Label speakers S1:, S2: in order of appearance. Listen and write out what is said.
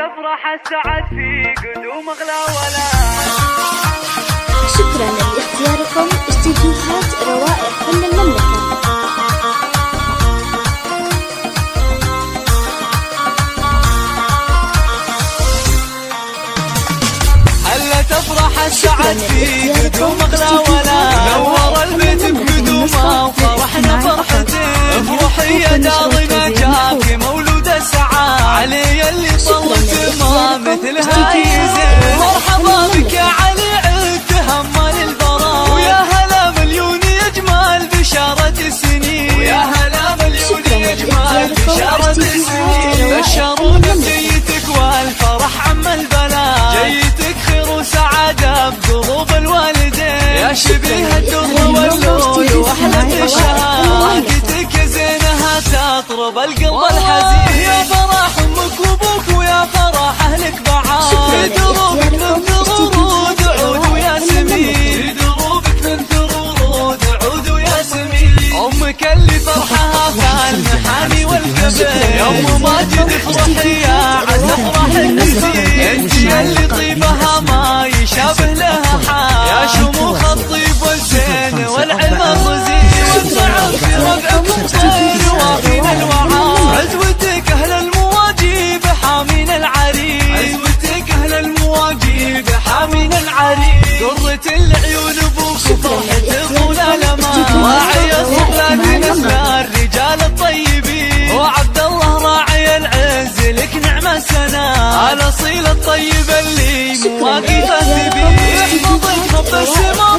S1: تفرح السعد في قدوم اغلى ولا.
S2: شكرا لاختياركم استديوهات روائع فن المملكة.
S1: هلا تفرح السعد في قدوم اغلى ولا. نور البيت بقدومه وفرحنا فرحته. افرحي يا دارنا جاكي مولود السعاد. علي اللي طلت ما مثلها يزين. مرحبا بك يا علي عد تهمل البراء. ويا هلا مليون يجمال بشارة السنين. ويا هلا مليون يجمال بشارة السنين. بشرونا بجيتك والفرح عم البلاء. جيتك خير وسعادة بقلوب الوالدين. يا شبيه الدر واللول واحلى الشهاد. ضحكتك زينها تطرب القلب الحزين. يا فرح امك وابوك ويا فرح اهلك بعاد. في دروبك ننثر ورود عود وياسمين. في دروبك ننثر ورود عود وياسمين. امك اللي فرحها كالمحاني والكبير. يا ام ماجد افرحي يا عز افرح النسيم. انت اللي طيبها ما يشابه لها حال. يا شموخ الطيب والزين والعلم الرزين. والصعب في ربعكم طير وافين الوعاد. عزوتك اهل المواجيب حامين العريس. عزوتك اهل المواجيب حامين العريس. قرة العيون ابوك وفرحة طول الامان. راعي الصبلات نسل الرجال الطيبين. وعبد الله راعي العز لك نعم السنة. الاصيل الطيب اللي مواقفه ثبيت. يحفظك رب السما